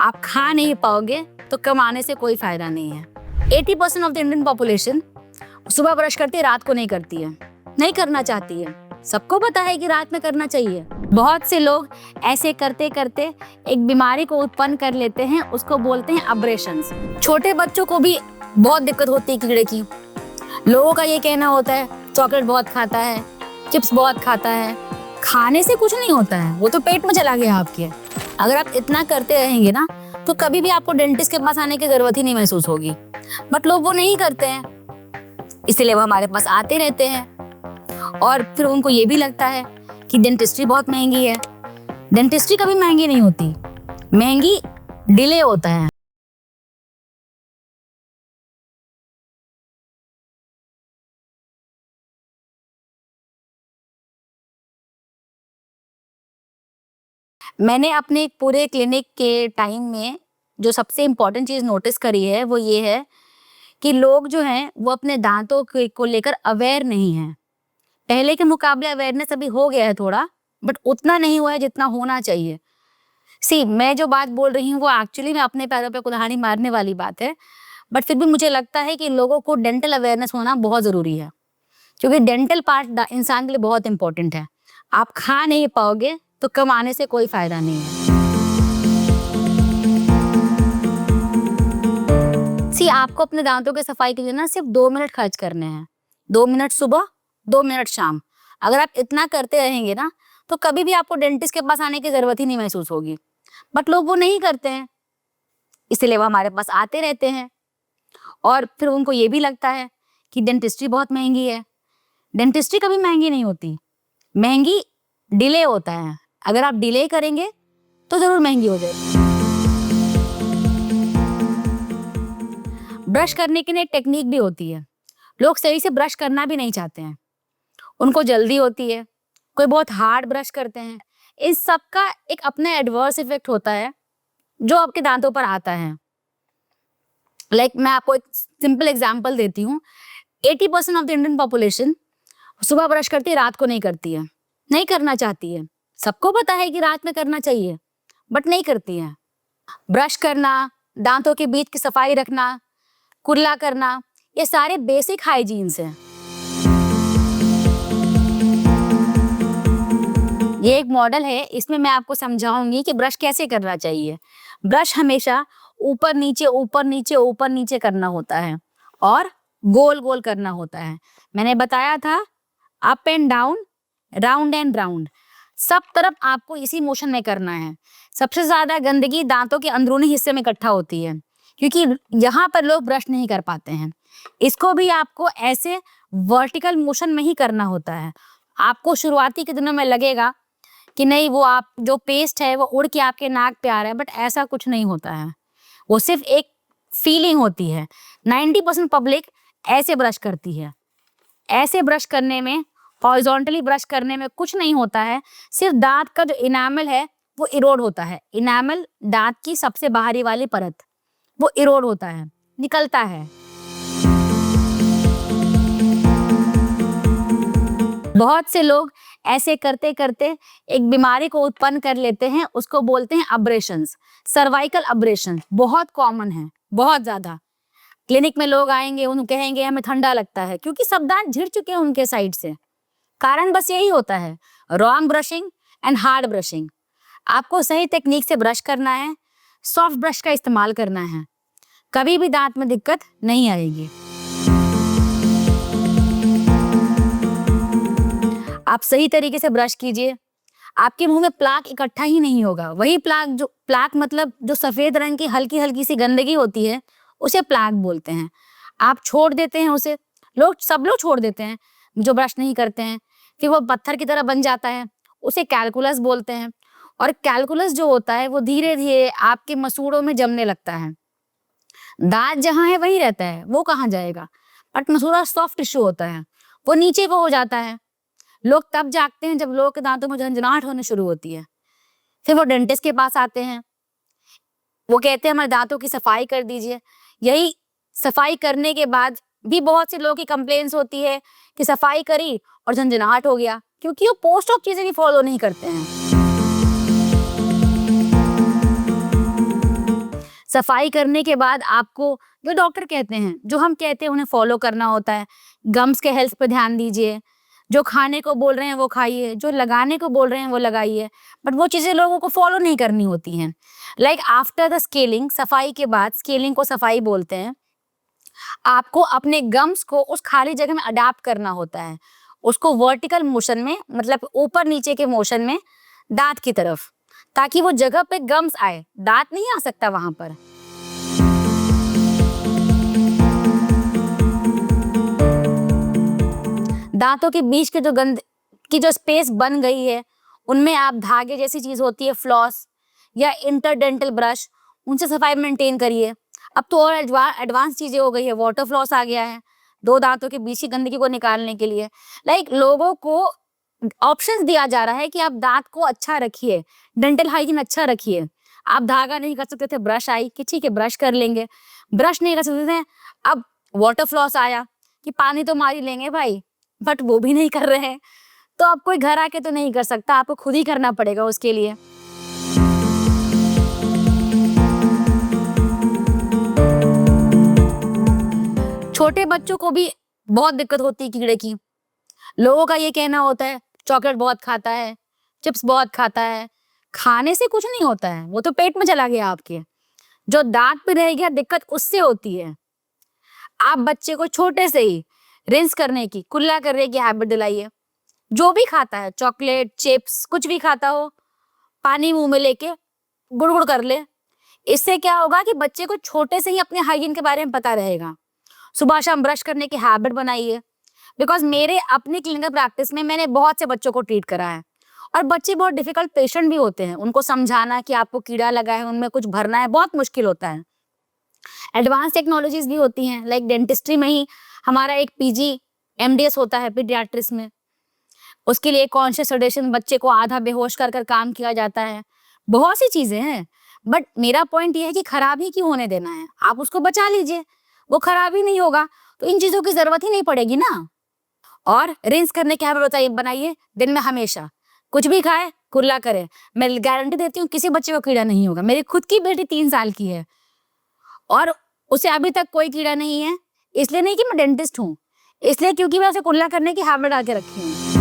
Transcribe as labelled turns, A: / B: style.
A: आप खा नहीं पाओगे तो कमाने से कोई फायदा नहीं है। 80% ऑफ द इंडियन पॉपुलेशन सुबह ब्रश करती है, रात को नहीं करती है, नहीं करना चाहती है। सबको पता है कि रात में करना चाहिए। बहुत से लोग ऐसे करते करते एक बीमारी को उत्पन्न कर लेते हैं, उसको बोलते हैं अब्रेशंस। छोटे बच्चों को भी बहुत दिक्कत होती है कीड़े की। लोगों का ये कहना होता है चॉकलेट बहुत खाता है, चिप्स बहुत खाता है। खाने से कुछ नहीं होता है, वो तो पेट में चला गया आपके। अगर आप इतना करते रहेंगे ना तो कभी भी आपको डेंटिस्ट के पास आने की जरूरत ही नहीं महसूस होगी। बट लोग वो नहीं करते हैं, इसलिए वो हमारे पास आते रहते हैं। और फिर उनको ये भी लगता है कि डेंटिस्ट्री बहुत महंगी है। डेंटिस्ट्री कभी महंगी नहीं होती, महंगी डिले होता है। मैंने अपने पूरे क्लिनिक के टाइम में जो सबसे इम्पोर्टेंट चीज़ नोटिस करी है वो ये है कि लोग जो हैं वो अपने दांतों को लेकर अवेयर नहीं हैं। पहले के मुकाबले अवेयरनेस अभी हो गया है थोड़ा, बट उतना नहीं हुआ है जितना होना चाहिए। मैं जो बात बोल रही हूँ वो एक्चुअली मैं अपने पैरों पे कुल्हाड़ी मारने वाली बात है, बट फिर भी मुझे लगता है कि लोगों को डेंटल अवेयरनेस होना बहुत ज़रूरी है, क्योंकि डेंटल पार्ट इंसान के लिए बहुत इंपॉर्टेंट है। आप खा नहीं पाओगे तो कमाने से कोई फायदा नहीं है। आपको अपने दांतों की सफाई के लिए ना सिर्फ 2 मिनट खर्च करने हैं। 2 मिनट सुबह, 2 मिनट शाम। अगर आप इतना करते रहेंगे ना तो कभी भी आपको डेंटिस्ट के पास आने की जरूरत ही नहीं महसूस होगी। बट लोग वो नहीं करते हैं, इसलिए वो हमारे पास आते रहते हैं। और फिर उनको ये भी लगता है कि डेंटिस्ट्री बहुत महंगी है। डेंटिस्ट्री कभी महंगी नहीं होती, महंगी डिले होता है। अगर आप डिले करेंगे तो जरूर महंगी हो जाएगी। ब्रश करने की एक टेक्निक भी होती है। लोग सही से ब्रश करना भी नहीं चाहते हैं, उनको जल्दी होती है, कोई बहुत हार्ड ब्रश करते हैं। इस सब का एक अपना एडवर्स इफेक्ट होता है जो आपके दांतों पर आता है। मैं आपको एक सिंपल एग्जांपल देती हूँ। 80% ऑफ द इंडियन पॉपुलेशन सुबह ब्रश करती है, रात को नहीं करती है, नहीं करना चाहती है। सबको पता है कि रात में करना चाहिए, बट नहीं करती है। ब्रश करना, दांतों के बीच की सफाई रखना, कुल्ला करना, ये सारे बेसिक हाइजीन्स हैं। ये एक मॉडल है, इसमें मैं आपको समझाऊंगी कि ब्रश कैसे करना चाहिए। ब्रश हमेशा ऊपर नीचे ऊपर नीचे ऊपर नीचे करना होता है और गोल गोल करना होता है। मैंने बताया था up and down, round and round, सब तरफ आपको इसी मोशन में करना है। सबसे ज्यादा गंदगी दांतों के अंदरूनी हिस्से में इकट्ठा होती है, क्योंकि यहाँ पर लोग ब्रश नहीं कर पाते हैं। इसको भी आपको ऐसे वर्टिकल मोशन में ही करना होता है। आपको शुरुआती के दिनों में लगेगा कि नहीं, वो आप जो पेस्ट है वो उड़ के आपके नाक पे आ रहा है, बट ऐसा कुछ नहीं होता है। वो सिर्फ एक फीलिंग होती है। 90% पब्लिक ऐसे ब्रश करती है। ऐसे ब्रश करने में, हॉरिजॉन्टली ब्रश करने में कुछ नहीं होता है, सिर्फ दांत का जो इनामल है वो इरोड होता है। इनामल दांत की सबसे बाहरी वाली परत, वो इरोड होता है, निकलता है। बहुत से लोग ऐसे करते करते एक बीमारी को उत्पन्न कर लेते हैं, उसको बोलते हैं अब्रेशंस। सर्वाइकल अब्रेशन बहुत कॉमन है, बहुत ज्यादा। क्लिनिक में लोग आएंगे, उन्हें कहेंगे हमें ठंडा लगता है, क्योंकि सब दांत झिड़ चुके हैं उनके साइड से। कारण बस यही होता है, wrong brushing and hard brushing. आपको सही टेक्निक से ब्रश करना है, सॉफ्ट ब्रश का इस्तेमाल करना है, कभी भी दांत में दिक्कत नहीं आएगी। आप सही तरीके से ब्रश कीजिए, आपके मुंह में प्लाक इकट्ठा ही नहीं होगा। वही प्लाक मतलब जो सफेद रंग की हल्की हल्की सी गंदगी होती है, उसे प्लाक बोलते हैं। आप छोड़ देते हैं उसे, सब लोग छोड़ देते हैं जो ब्रश नहीं करते हैं, फिर वो पत्थर की तरह बन जाता है, उसे कैलकुलस बोलते हैं। और कैलकुलस जो होता है वो धीरे धीरे आपके मसूड़ों में जमने लगता है। दांत जहाँ है वही रहता है, वो कहाँ जाएगा। बट मसूड़ा सॉफ्ट टिश्यू होता है, वो नीचे को हो जाता है। लोग तब जागते हैं जब लोगों के दांतों में झंझनाहट होने शुरू होती है। फिर वो डेंटिस्ट के पास आते हैं, वो कहते हैं हमारे दांतों की सफाई कर दीजिए। यही सफाई करने के बाद भी बहुत से लोगों की कंप्लेंट्स होती है कि सफाई करी और झंझनाहट हो गया, क्योंकि वो पोस्ट ऑफ चीजें भी फॉलो नहीं करते हैं। सफाई करने के बाद आपको जो डॉक्टर कहते हैं, जो हम कहते हैं उन्हें फॉलो करना होता है। गम्स के हेल्थ पे ध्यान दीजिए, जो खाने को बोल रहे हैं वो खाइए, जो लगाने को बोल रहे हैं वो लगाइए, बट वो चीज़ें लोगों को फॉलो नहीं करनी होती हैं। लाइक आफ्टर द स्केलिंग, सफाई के बाद, स्केलिंग को सफाई बोलते हैं, आपको अपने गम्स को उस खाली जगह में अडैप्ट करना होता है। उसको वर्टिकल मोशन में, मतलब ऊपर नीचे के मोशन में, दाँत की तरफ, ताकि वो जगह पे गम्स आए। दाँत नहीं आ सकता वहाँ पर। दाँतों के बीच के जो गंद की जो स्पेस बन गई है, उनमें आप धागे जैसी चीज़ होती है, फ्लॉस या इंटरडेंटल ब्रश, उनसे सफाई मेंटेन करिए। अब तो और एडवांस चीज़ें हो गई है, वाटर फ्लॉस आ गया है, 2 दाँतों के बीच की गंदगी को निकालने के लिए। लाइक लोगों को ऑप्शंस दिया जा रहा है कि आप दाँत को अच्छा रखिए, डेंटल हाइजीन अच्छा रखिए। आप धागा नहीं कर सकते थे, ब्रश आई कि ठीक है ब्रश कर लेंगे। ब्रश नहीं कर सकते थे, अब वाटर फ्लॉस आया कि पानी तो मार ही लेंगे भाई, बट वो भी नहीं कर रहे हैं। तो अब कोई घर आके तो नहीं कर सकता, आपको खुद ही करना पड़ेगा उसके लिए। छोटे बच्चों को भी बहुत दिक्कत होती है कीड़े की। लोगों का ये कहना होता है चॉकलेट बहुत खाता है, चिप्स बहुत खाता है। खाने से कुछ नहीं होता है, वो तो पेट में चला गया आपके। जो दांत पे रह गया, दिक्कत उससे होती है। आप बच्चे को छोटे से ही रिंस करने की, कुल्ला करने की हैबिट दिलाइए। जो भी खाता है, चॉकलेट, चिप्स, कुछ भी खाता हो, पानी मुंह में लेके गुड़गुड़ कर ले। इससे क्या होगा कि बच्चे को छोटे से ही अपने हाइजीन के बारे में पता रहेगा। सुबह शाम ब्रश करने की हैबिट बनाइए। बिकॉज मेरे अपने क्लिनिकल प्रैक्टिस में मैंने बहुत से बच्चों को ट्रीट करा है, और बच्चे बहुत डिफिकल्ट पेशेंट भी होते हैं। उनको समझाना कि आपको कीड़ा लगा है, उनमें कुछ भरना है, बहुत मुश्किल होता है। एडवांस टेक्नोलॉजीज भी होती हैं, लाइक डेंटिस्ट्री में ही हमारा एक पीजी एमडीएस होता है पीडियाट्रिक्स में। उसके लिए कॉन्शियस सेडेशन, बच्चे को आधा बेहोश कर कर काम किया जाता है। बहुत सी चीजें हैं, बट मेरा पॉइंट ये है कि खराब ही क्यों होने देना है। आप उसको बचा लीजिए, वो खराब ही नहीं होगा तो इन चीजों की जरूरत ही नहीं पड़ेगी ना। और रिंस करने की हैबिट बताइए, बनाइए दिन में हमेशा। कुछ भी खाए, कुल्ला करे। मैं गारंटी देती हूँ किसी बच्चे को कीड़ा नहीं होगा। मेरी खुद की बेटी 3 साल की है और उसे अभी तक कोई कीड़ा नहीं है। इसलिए नहीं कि मैं डेंटिस्ट हूँ, इसलिए क्योंकि मैं उसे कुल्ला करने की हैबिट आके रखी हूँ।